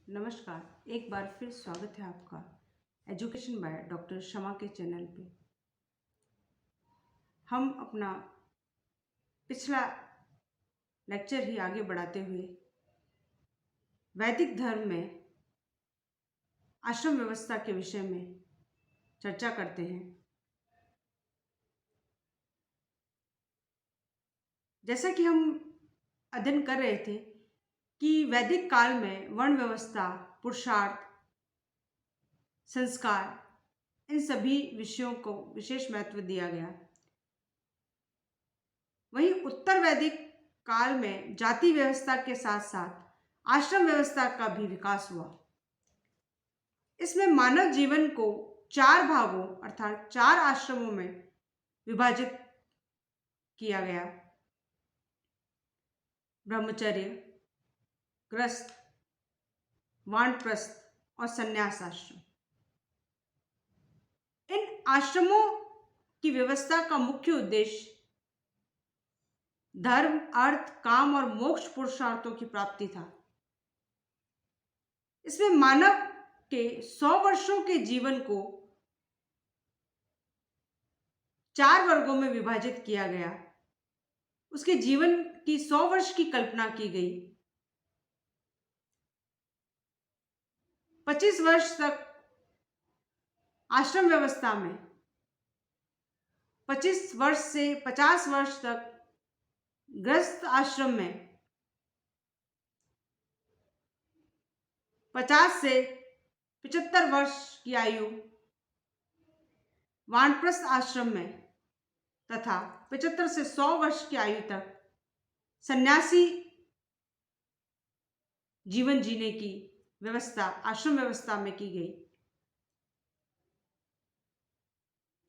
नमस्कार। एक बार फिर स्वागत है आपका एजुकेशन बाय डॉक्टर शमा के चैनल पे। हम अपना पिछला लेक्चर ही आगे बढ़ाते हुए वैदिक धर्म में आश्रम व्यवस्था के विषय में चर्चा करते हैं। जैसा कि हम अध्ययन कर रहे थे कि वैदिक काल में वर्ण व्यवस्था, पुरुषार्थ, संस्कार, इन सभी विषयों को विशेष महत्व दिया गया। वहीं उत्तर वैदिक काल में जाति व्यवस्था के साथ साथ आश्रम व्यवस्था का भी विकास हुआ। इसमें मानव जीवन को 4 भागों अर्थात 4 आश्रमों में विभाजित किया गया। ब्रह्मचर्य, गृहस्थ, वानप्रस्थ और संन्यास आश्रम। इन आश्रमों की व्यवस्था का मुख्य उद्देश्य धर्म, अर्थ, काम और मोक्ष पुरुषार्थों की प्राप्ति था। इसमें मानव के 100 वर्षों के जीवन को 4 वर्गों में विभाजित किया गया। उसके जीवन की 100 वर्ष की कल्पना की गई। 25 वर्ष तक आश्रम व्यवस्था में, 25 वर्ष से 50 वर्ष तक गृहस्थ आश्रम में, 50 से 75 वर्ष की आयु वानप्रस्थ आश्रम में तथा 75 से 100 वर्ष की आयु तक सन्यासी जीवन जीने की व्यवस्था आश्रम व्यवस्था में की गई,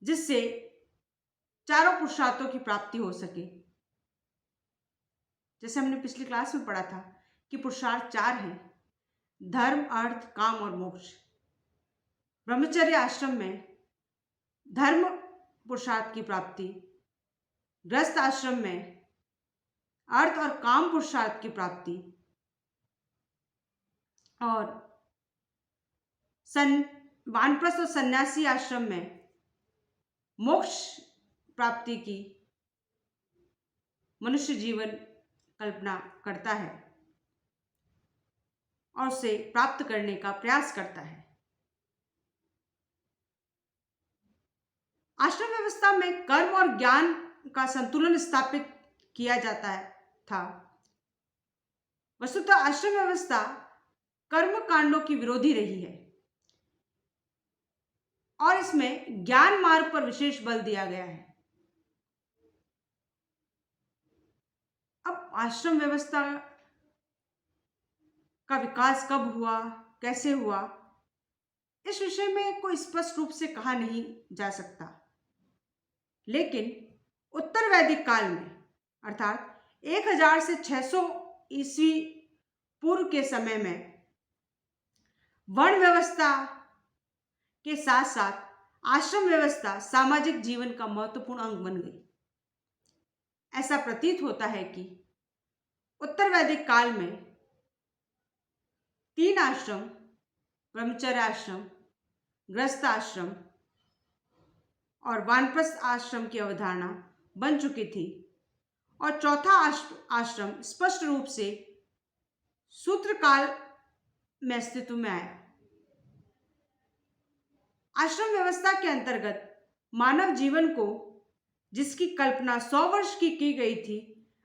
जिससे चारों पुरुषार्थों की प्राप्ति हो सके। जैसे हमने पिछली क्लास में पढ़ा था कि पुरुषार्थ 4 हैं: धर्म, अर्थ, काम और मोक्ष। ब्रह्मचर्य आश्रम में धर्म पुरुषार्थ की प्राप्ति, गृहस्थ आश्रम में अर्थ और काम पुरुषार्थ की प्राप्ति और वानप्रस्थ और सन्यासी आश्रम में मोक्ष प्राप्ति की मनुष्य जीवन कल्पना करता है और उसे प्राप्त करने का प्रयास करता है। आश्रम व्यवस्था में कर्म और ज्ञान का संतुलन स्थापित किया जाता था। वस्तुतः आश्रम व्यवस्था कर्म कांडों की विरोधी रही है और इसमें ज्ञान मार्ग पर विशेष बल दिया गया है। अब आश्रम व्यवस्था का विकास कब हुआ, कैसे हुआ, इस विषय में कोई स्पष्ट रूप से कहा नहीं जा सकता। लेकिन उत्तर वैदिक काल में अर्थात 1000 से 600 ईस्वी पूर्व के समय में वर्ण व्यवस्था के साथ साथ आश्रम व्यवस्था सामाजिक जीवन का महत्वपूर्ण अंग बन गई। ऐसा प्रतीत होता है कि उत्तर वैदिक काल में 3 आश्रम, ब्रह्मचर्य आश्रम, गृहस्थ आश्रम और वानप्रस्थ आश्रम की अवधारणा बन चुकी थी और चौथा आश्रम स्पष्ट रूप से सूत्र काल में अस्तित्व में आया। आश्रम व्यवस्था के अंतर्गत मानव जीवन को, जिसकी कल्पना 100 वर्ष की गई थी,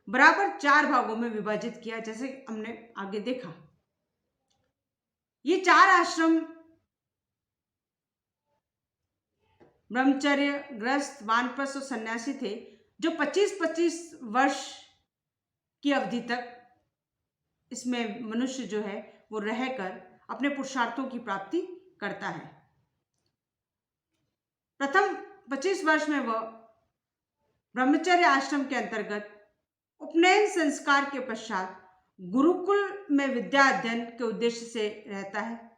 बराबर 4 भागों में विभाजित किया, जैसे हमने आगे देखा। ये 4 आश्रम ब्रह्मचर्य, गृहस्थ, वानप्रस्थ और सन्यासी थे, जो 25-25 वर्ष की अवधि तक इसमें मनुष्य जो है वो रहकर अपने पुरुषार्थों की प्राप्ति करता है। प्रथम 25 वर्ष में वह ब्रह्मचर्य आश्रम के अंतर्गत उपनयन संस्कार के पश्चात गुरुकुल में विद्या अध्ययन के उद्देश्य से रहता है।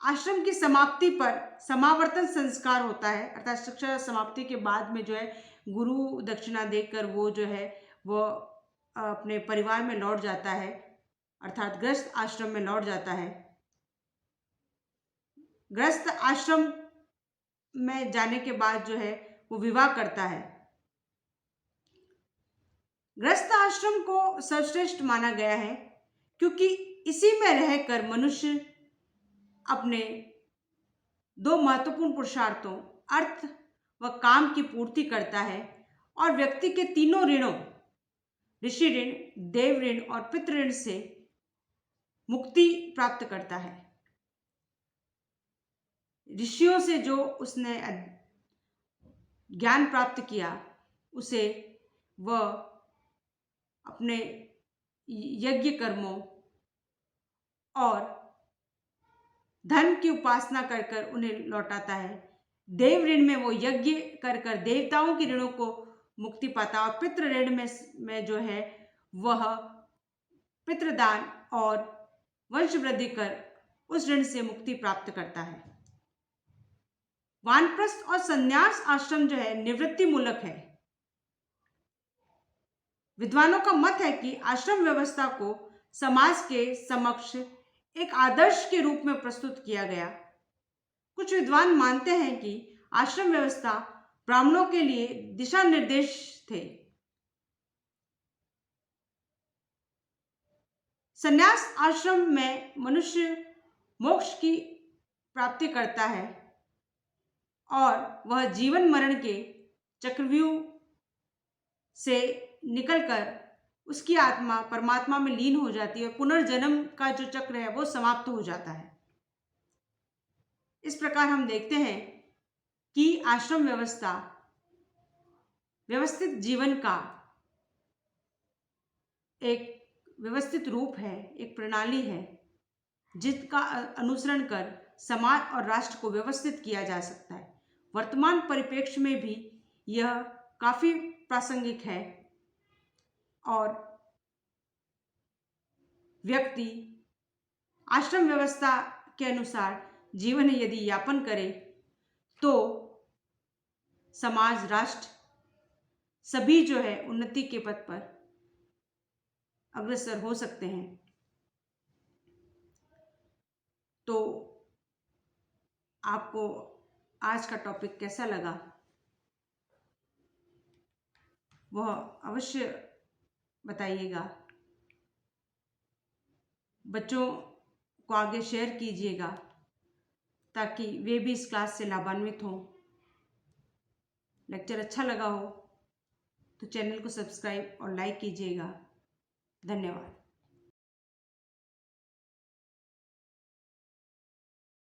आश्रम की समाप्ति पर समावर्तन संस्कार होता है, अर्थात शिक्षा समाप्ति के बाद में जो है गुरु दक्षिणा देकर वो जो है वो अपने परिवार में लौट जाता है अर्थात गृहस्थ आश्रम में लौट जाता है। गृहस्थ आश्रम में जाने के बाद जो है वो विवाह करता है। गृहस्थ आश्रम को सर्वश्रेष्ठ माना गया है क्योंकि इसी में रहकर मनुष्य अपने दो महत्वपूर्ण पुरुषार्थों अर्थ व काम की पूर्ति करता है और व्यक्ति के तीनों ऋणों ऋषि ऋण, देव ऋण और पितृ ऋण से मुक्ति प्राप्त करता है। ऋषियों से जो उसने ज्ञान प्राप्त किया उसे वह अपने यज्ञ कर्मों और धन की उपासना कर कर उन्हें लौटाता है। देव ऋण में वो यज्ञ कर कर देवताओं की ऋणों को मुक्ति पाता और पितृ ऋण में जो है वह पितृदान और वंश वृद्धि कर उस ऋण से मुक्ति प्राप्त करता है। वानप्रस्थ और संन्यास आश्रम जो है निवृत्ति मूलक है। विद्वानों का मत है कि आश्रम व्यवस्था को समाज के समक्ष एक आदर्श के रूप में प्रस्तुत किया गया। कुछ विद्वान मानते हैं कि आश्रम व्यवस्था ब्राह्मणों के लिए दिशा निर्देश थे। संन्यास आश्रम में मनुष्य मोक्ष की प्राप्ति करता है और वह जीवन मरण के चक्रव्यूह से निकलकर उसकी आत्मा परमात्मा में लीन हो जाती है और पुनर्जन्म का जो चक्र है वो समाप्त हो जाता है। इस प्रकार हम देखते हैं कि आश्रम व्यवस्था व्यवस्थित जीवन का एक व्यवस्थित रूप है, एक प्रणाली है जिसका अनुसरण कर समाज और राष्ट्र को व्यवस्थित किया जा सकता है। वर्तमान परिप्रेक्ष्य में भी यह काफी प्रासंगिक है और व्यक्ति आश्रम व्यवस्था के अनुसार जीवन यदि यापन करे तो समाज, राष्ट्र सभी जो है उन्नति के पथ पर अग्रसर हो सकते हैं। तो आपको आज का टॉपिक कैसा लगा वह अवश्य बताइएगा। बच्चों को आगे शेयर कीजिएगा ताकि वे भी इस क्लास से लाभान्वित हों। लेक्चर अच्छा लगा हो तो चैनल को सब्सक्राइब और लाइक कीजिएगा। धन्यवाद।